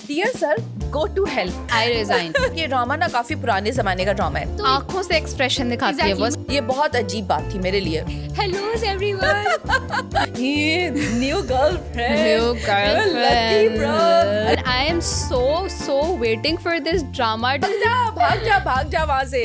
Dear sir, go to hell, I resign. ये drama ना काफी पुराने जमाने का ड्रामा है। तो आंखों से एक्सप्रेशन दिखाती है बस। ये बहुत अजीब बात थी मेरे लिए। Hello everyone, new girlfriend, new Lucky bro. Girlfriend. I am so waiting for this drama. भाग जा वहां से।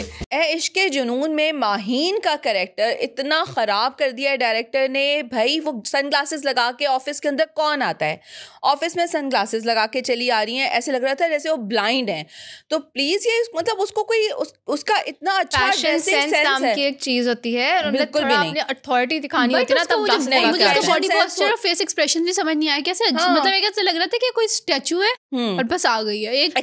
इश्क के जुनून में माहीन का कैरेक्टर इतना खराब कर दिया है डायरेक्टर ने। भाई वो सनग्लासेस लगा के ऑफिस के अंदर कौन आता है? ऑफिस में सनग्लासेस लगा के चली आ रही हैं, ऐसे लग रहा था जैसे वो ब्लाइंड हैं। तो प्लीज ये मतलब उसको कोई उसका इतना अच्छा सेंस नाम की एक चीज होती है, बिल्कुल भी नहीं। अपनी अथॉरिटी दिखानी होती है ना, तब ग्लासेस लगा के आते हैं। बॉडी पोस्चर और फेस एक्सप्रेशन भी समझ नहीं आया कैसे। मतलब ऐसा लग रहा था कि कोई स्टैचू है और बस आ गई है एक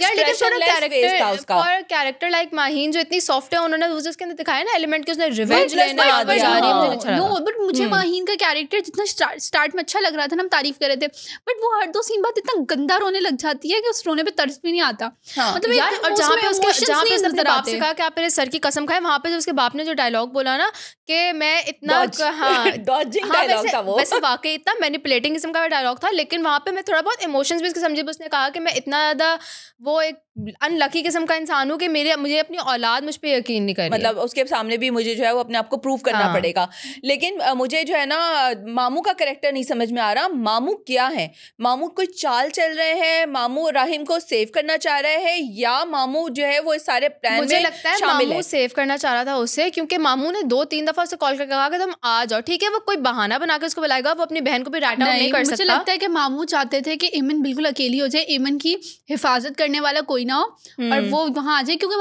कैरेक्टर लाइक माहीन जो इतनी सॉफ्ट है, उन्होंने उसके अंदर दिखाया ना एलिमेंट कि उसने रिवेंज लेने आ रही है। नो बट मुझे माहीन का कैरेक्टर जितना स्टार्ट में अच्छा लग रहा था ना, हम तारीफ कर रहे थे, बट वो हर दो सीन बाद इतना गंदा रोने लग जाती है कि उस रोने पे तरस भी नहीं आता। मतलब यार, और जहाँ पे उसके बाप से कहा कि आप मेरे सर की कसम खाए, वहां पे जब उसके बाप ने जो डायलॉग बोला ना कि मैं इतना डॉजिंग डायलॉग था वो। वैसे वाकई इतना मैनिपुलेटिंग किस्म का डायलॉग था, लेकिन वहां पे मैं थोड़ा बहुत इमोशंस भी उसके समझी। उसने कहा कि मैं इतना ज्यादा वो एक अनलकी किस्म का इंसान हूँ कि मुझे अपनी औलाद मुझ पे यकीन नहीं कर रही। मतलब उसके सामने भी मुझे जो है वो अपने आप को प्रूव करना पड़ेगा। लेकिन मुझे जो है ना मामू का कैरेक्टर नहीं समझ में आ रहा। मामू क्या है? मामू कोई चाल चल रहे हैं? मामू राहिम को सेव करना चाह रहे हैं, या मामू जो है वो इस सारे प्लान में मुझे लगता है मामू सेव करना चाह रहा था उससे, क्योंकि मामू ने 2-3 दफा उसे कॉल करके कहा कि तुम आ जाओ। ठीक है, वो कोई बहाना बना के उसको बुलाएगा, वो अपनी बहन को भी राइट आउट नहीं कर सकता। मुझे लगता है कि मामू चाहते थे कि ईमन बिल्कुल अकेली हो जाए, ईमन की हिफाजत करने वाला कोई ना हो और वो वहां आ जाए, क्योंकि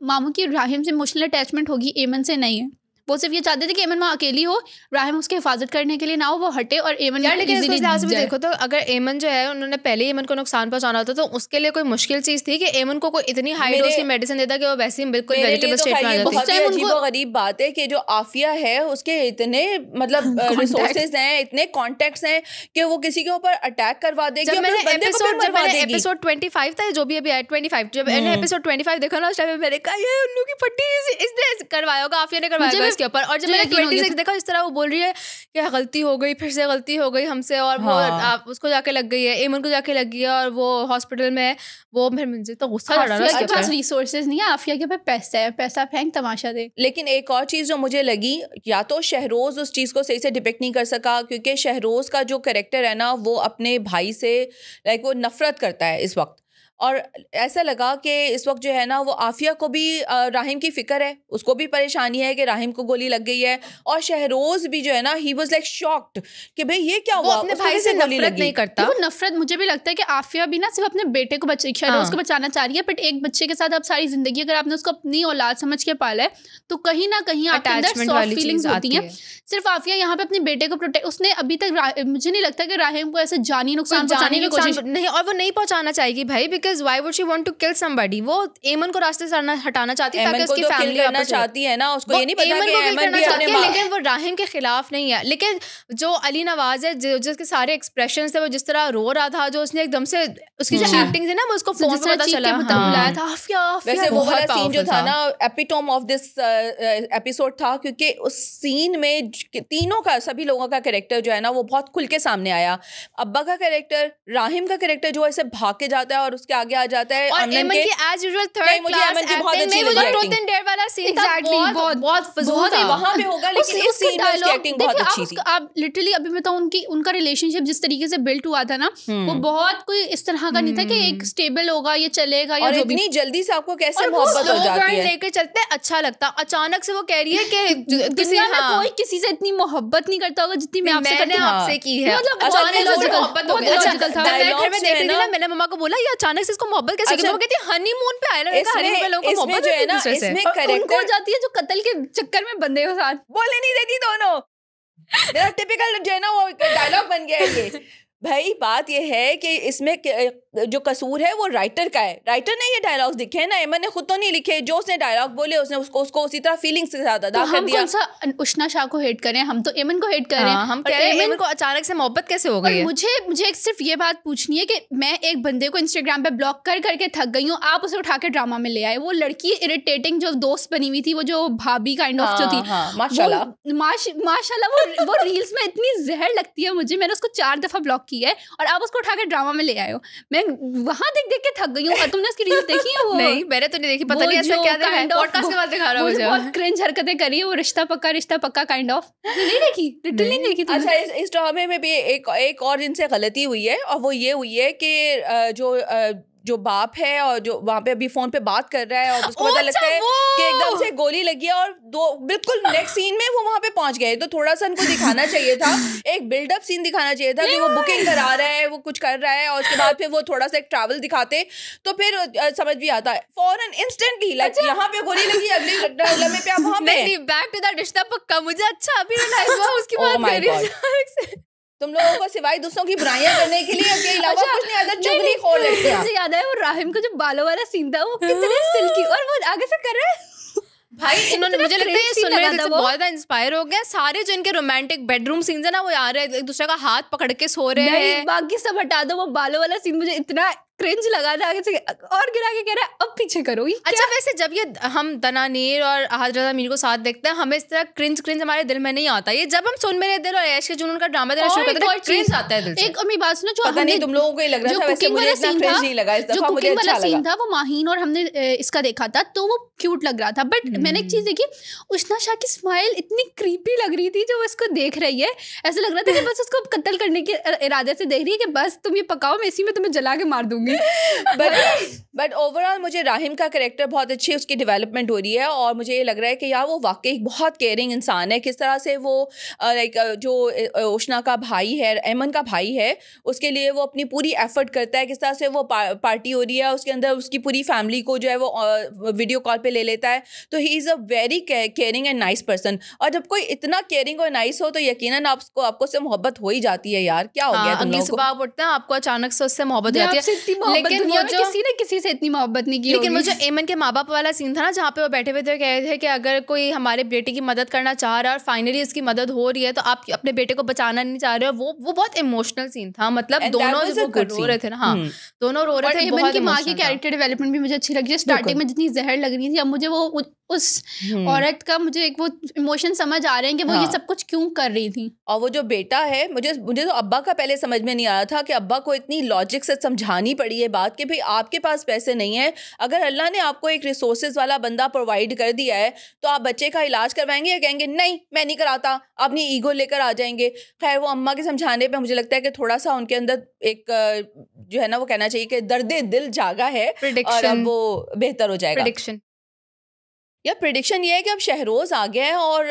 मामू की राहिम से इमोशनल अटैचमेंट होगी, एमन से नहीं है। वो सिर्फ ये चाहते थे कि एमन वहाँ अकेली हो, राहिम उसकी हिफाजत करने के लिए ना हो, वो हटे और एमन यार। लेकिन इस लिहाज से भी देखो तो अगर एमन जो है उन्होंने पहले एमन को नुकसान पहुंचाना होता तो उसके लिए कोई मुश्किल चीज थी कि एमन को कोई इतनी हाई डोज की मेडिसिन देता कि वो वैसे ही बिल्कुल वेजिटेबल स्टेट में आ जाती। बहुत अजीब और गरीब बात है कि जो आफिया है उसके इतने मतलब रिसोर्सेज हैं, इतने कॉन्टेक्ट्स हैं कि वो किसी के ऊपर अटैक करवा देगी। जब मैंने एपिसोड 25 था, जो भी अभी आया 25, जब मैंने एपिसोड 25 देखा ना, उस टाइम मैंने कहा ये उल्लू की पट्टी इसने करवाया होगा, आफिया ने करवाया होगा इसके ऊपर। और जब मैंने 26 देखा, इस तरह वो बोल रही है कि गलती हो गई, फिर से गलती हो गई हमसे, और वो उसको जाके लग गई है, एमन को जाके लग गई है, और वो हॉस्पिटल में है। वो फिर मुझे तो गुस्सा चढ़ा रहा है। पास रिसोर्सेज नहीं है, आफिया के पास पैसा है, पैसा फेंक तमाशा दे। लेकिन एक और चीज़ जो मुझे लगी, या तो शहरोज उस चीज़ को सही से डिपिक्ट नहीं कर सका, क्योंकि शहरोज का जो कैरेक्टर है ना, वो अपने भाई से लाइक वो नफरत करता है इस वक्त। और ऐसा लगा कि इस वक्त जो है ना वो आफिया को भी राहिम की फिक्र है, उसको भी परेशानी है कि राहिम को गोली लग गई है। और शहरोज भी जो है ना, ही वाज लाइक शॉक्ड कि भाई ये क्या हुआ। अपने भाई से नफरत नहीं करता। वो नफरत मुझे भी लगता है कि आफिया भी ना सिर्फ अपने बेटे को शहरोज को बचाना चाह रही है, बट एक बच्चे के साथ अब सारी जिंदगी अगर आपने उसको अपनी औलाद समझ के पाला है तो कहीं ना कहीं आपके अंदर सॉफ्ट फीलिंग्स होती हैं। सिर्फ आफिया यहाँ पे अपने बेटे को प्रोटेक्ट, उसने अभी तक मुझे नहीं लगता कि राहिम को ऐसे जानी नुकसान पहुंचाने की कोशिश नहीं, और वो नहीं पहुंचाना चाहेगी भाई, because why would she want to kill somebody. वो एमन को रास्ते से हटाना चाहती है ताकि उसकी फैमिली करना चाहती है ना, उसको ये नहीं पता कि एमन भी अपने लेकिन वो राहिम के खिलाफ नहीं है। लेकिन जो अली नवाज है, जिसके सारे एक्सप्रेशंस थे, वो जिस तरह रो रहा था, जो उसने एकदम से उसकी जो एक्टिंग थी ना, वो उसको फोन पे पता चला बुलाया था आफिया। वैसे वो वाला सीन जो था ना, एपिटोम ऑफ दिस एपिसोड था, क्योंकि उस सीन में तीनों का, सभी लोगों का कैरेक्टर जो है ना वो बहुत खुल के सामने आया। अब्बा का कैरेक्टर, राहिम का कैरेक्टर जो ऐसे भाग के जाता है और उसके आगे आ जाता है, और एमन की as usual third class acting में, वो जो ट्रूथ एंड डेयर वाला सीन था, बहुत फजूल था। वहां पे होगा, लेकिन उस सीन में उसकी एक्टिंग बहुत अच्छी थी। आप लिटरली अभी बताऊं उनका रिलेशनशिप जिस तरीके से बिल्ड हुआ था ना, वो बहुत कोई इस तरह का नहीं था कि एक स्टेबल होगा, ये चलेगा, या और इतनी जल्दी से आपको कैसे मोहब्बत हो जाती है, लेके चलते अच्छा लगता। अचानक से वो कह रही है कि दुनिया में कोई किसी से इतनी मोहब्बत नहीं करता होगा जितनी मैं आपसे की है। मैंने मम्मा को बोला ये अचानक से इसको मोहब्बत कैसे की? वो कहती है हनीमून पे आए ना, हनीमून पे लोगों को मोहब्बत है ना, इसमें कैरेक्टर हो जाती है जो कत्ल के चक्कर में बंदे हो साथ बोलने नहीं देती दोनों। मेरा टिपिकल जो है ना वो डायलॉग बन गया है ये। भाई बात ये है कि इसमें जो कसूर है वो राइटर का है। राइटर ने ये डायलॉग्स लिखे हैं ना, एमन ने खुद तो नहीं लिखे। जो उसने डायलॉग बोले उसने उसको उसी तरह फीलिंग्स के साथ अदा कर दिया। हम कौन सा उष्णा शाह को हेट करें, हम तो एमन को हेट करें। हम कह रहे हैं एमन को अचानक से मोहब्बत कैसे हो गई है। मुझे सिर्फ ये बात पूछनी है कि मैं एक बंदे को इंस्टाग्राम पे ब्लॉक कर करके थक गई हूँ, आप उसे उठा के ड्रामा में ले आए। वो लड़की इरिटेटिंग जो दोस्त बनी हुई थी, वो जो भाभी काइंड ऑफ जो थी, माशाल्लाह वो रील्स में इतनी जहर लगती है मुझे। मैंने उसको 4 दफा ब्लॉक की है और आप उसको उठा के ड्रामा में ले आए हो। मैं वहां देख के थक गई हूँ। और तुमने उसकी रील देखी है? वो नहीं, मैंने तो नहीं देखी, पता नहीं ऐसा क्या है, पॉडकास्ट के बाद दिखा रहा हूँ मुझे। बहुत क्रिंज हरकतें करी है वो, रिश्ता पक्का काइंड ऑफ। नहीं देखी, लिटरली नहीं देखी। अच्छा, इस ड्रामे में भी एक और जिनसे गलती हुई है, और वो ये हुई है कि जो बाप है और जो वहाँ पे अभी फोन पे बात कर रहा है और उसको पता लगता है कि एकदम से गोली लगी है और बिल्कुल नेक्स्ट सीन में वो वहाँ पे पहुंच गए। तो थोड़ा सा उनको दिखाना चाहिए था, एक बिल्डअप सीन दिखाना चाहिए था कि वो बुकिंग करा रहा है, वो कुछ कर रहा है, और उसके बाद फिर वो थोड़ा सा एक ट्रैवल दिखाते तो फिर समझ भी आता है। फौरन इंस्टेंटली लाइक यहाँ पे गोली लगी, अगले लम्हे पे आप वहाँ पे। बैक टू दैट रिश्ता पक्का, मुझे अच्छा अभी रियलाइज हुआ उसकी बात कर रही हूं। तुम लोगों को सिवाय दूसरों की बुराइयां करने के लिए के अलावा कुछ नहीं आता। चुगली खोल लेते हैं। मुझे याद आया वो राहिम का जो बालों वाला सीन था, वो कितने सिल्की, और वो आगे से कर रहा है भाई। इन्होंने मुझे लगता है सुनने से बहुत ज्यादा इंस्पायर हो गए सारे जो इनके रोमांटिक बेडरूम सीन्स है ना, वो आ रहे हैं एक दूसरे का हाथ पकड़ के सो रहे हैं। बाकी सब हटा दो, वो बालों वाला सीन मुझे इतना क्रिंज लगा था, आगे से और गिरा के कह रहा है अब पीछे करो। अच्छा वैसे जब ये हम दनानीर और अहाद रज़ा मीर को साथ देखते हैं, हमें इस तरह क्रिंज हमारे दिल में नहीं आता। ये जब हम सुन मेरे दिल और ऐश के जुनून का ड्रामा देखना शुरू करते हैं, क्रिंज आता है दिल से। एक और मेरी बात सुनो, जो पता नहीं तुम लोगों को ही लग रहा था, वैसे मुझे इतना क्रिंज नहीं लगा इस दफा, मुझे अच्छा लगा। सीन था वो माहीन और हमने इसका देखा था तो वो क्यूट लग रहा था, बट मैंने एक चीज देखी, उष्णा शाह की स्माइल इतनी क्रीपी लग रही थी जो इसको देख रही है। ऐसा लग रहा था कि बस उसको कत्ल करने के इरादे से देख रही है कि बस तुम ये पकाओ, मैं इसी में तुम्हें जला के मार दूंगी। बट ओवरऑल मुझे राहिम का कैरेक्टर बहुत अच्छी उसकी डेवलपमेंट हो रही है, और मुझे ये लग रहा है कि यार वो वाकई बहुत केयरिंग इंसान है। किस तरह से वो लाइक जो उष्णा का भाई है, ऐमन का भाई है, उसके लिए वो अपनी पूरी एफर्ट करता है। किस तरह से वो पार्टी हो रही है, उसके अंदर उसकी पूरी फैमिली को जो है वो वीडियो कॉल पे ले लेता है। तो he is a very caring and nice person. और जब कोई इतना केयरिंग और नाइस हो तो यकीनन आपको से मोहब्बत हो ही जाती है यार। क्या हो गया तुम लोगों को? सुबह उठते हैं आपको अचानक से उससे मोहब्बत हो जाती है, लेकिन वो जो किसी से इतनी मोहब्बत नहीं की। लेकिन वो जो ऐमन के माँ बाप वाला सीन था ना, जहाँ पे वो बैठे हुए थे, कह रहे थे कि अगर कोई हमारे बेटे की मदद करना चाह रहा है और फाइनली इसकी मदद हो रही है तो आप अपने बेटे को बचाना नहीं चाह रहे हो, वो बहुत इमोशनल सीन था। मतलब दोनों जो रो रहे थे ना, हाँ दोनों रो रहे थे। ऐमन की माँ की कैरेक्टर डेवलपमेंट भी मुझे अच्छी लगी। स्टार्टिंग में जितनी जहर लग रही थी, अब मुझे वो उस औरत का मुझे एक वो इमोशन समझ आ रहे हैं कि वो ये सब कुछ क्यों कर रही थी। और वो जो बेटा है, मुझे तो अब्बा का पहले समझ में नहीं आ रहा था कि अब्बा को इतनी लॉजिक से समझानी पड़ी है बात कि भाई आपके पास पैसे नहीं है, अगर अल्लाह ने आपको एक रिसोर्सेज वाला बंदा प्रोवाइड कर दिया है तो आप बच्चे का इलाज करवाएंगे या कहेंगे नहीं मैं नहीं कराता, अपनी ईगो लेकर आ जाएंगे। खैर वो अम्मा के समझाने पे मुझे लगता है कि थोड़ा सा उनके अंदर एक जो है ना वो कहना चाहिए कि दर्दे दिल जागा है और अब वो बेहतर हो जाएगा। प्रेडिक्शन ये है कि अब शहरोज आ गया है और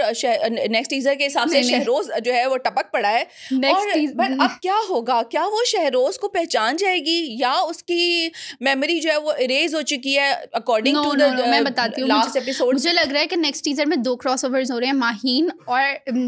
नेक्स्ट टीजर के हिसाब से शहरोज जो है वो टपक पड़ा है। और अब क्या होगा, क्या वो शहरोज को पहचान जाएगी या उसकी मेमोरी जो है वो इरेज हो चुकी है अकॉर्डिंग टू द मैं बताती हूँ लास्ट एपिसोड। मुझे लग रहा है कि नेक्स्ट टीजर में 2 क्रॉसओवर्स हो रहे हैं, माहीन और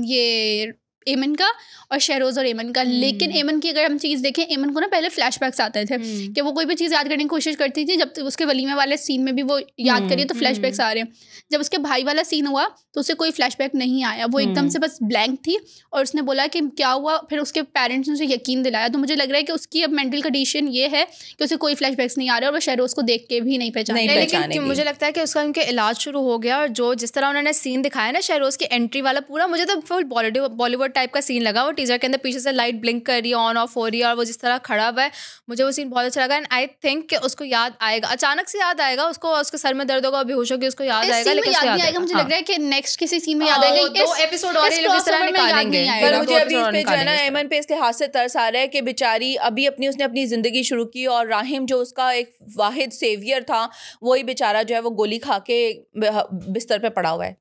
ये ऐमन का और शहरोज और ऐमन का। लेकिन ऐमन की अगर हम चीज़ देखें, ऐमन को ना पहले फ्लैशबैक्स आते थे कि वो कोई भी चीज़ याद करने की कोशिश करती थी। जब उसके वलीमे वाले सीन में भी वो याद करिए तो फ्लैशबैक्स आ रहे हैं। जब उसके भाई वाला सीन हुआ तो उसे कोई फ्लैशबैक नहीं आया, वो एकदम से बस ब्लैंक थी और उसने बोला कि क्या हुआ, फिर उसके पेरेंट्स ने उसे यकीन दिलाया। तो मुझे लग रहा है कि उसकी अब मेंटल कंडीशन ये है कि उसे कोई फ्लैशबैक्स नहीं आ रहा और वो शहरोज को देख के भी नहीं पहचान। लेकिन मुझे लगता है कि उसका उनके इलाज शुरू हो गया और जो जिस तरह उन्होंने सीन दिखाया ना शहरोज की एंट्री वाला पूरा, मुझे तो फुल बॉलीवुड टाइप का सीन लगा। वो टीजर के अंदर पीछे से लाइट ब्लिंक कर रही है, ऑन ऑफ हो रही है और वो जिस तरह खड़ा हुआ है, मुझे वो सीन बहुत अच्छा लगा। एंड आई थिंक कि उसको याद आएगा, अचानक से याद आएगा उसको, उसके सर में दर्द होगा, बेहोश होगी, उसको याद आएगा, लेकिन उसको याद आएगा। मुझे लग रहा है कि नेक्स्ट किसी सीन में याद आएगा। 2 एपिसोड और ये लोग इस तरह निकालेंगे। पर मुझे अभी इस पे जो है ना ऐमन पे इसके हाथ से तरस आ रहा है कि बेचारी अभी उसने अपनी जिंदगी शुरू की और राहिम जो उसका एक वाहिद सेवियर था, वही बेचारा जो है वो गोली खा के बिस्तर पे पड़ा हुआ है।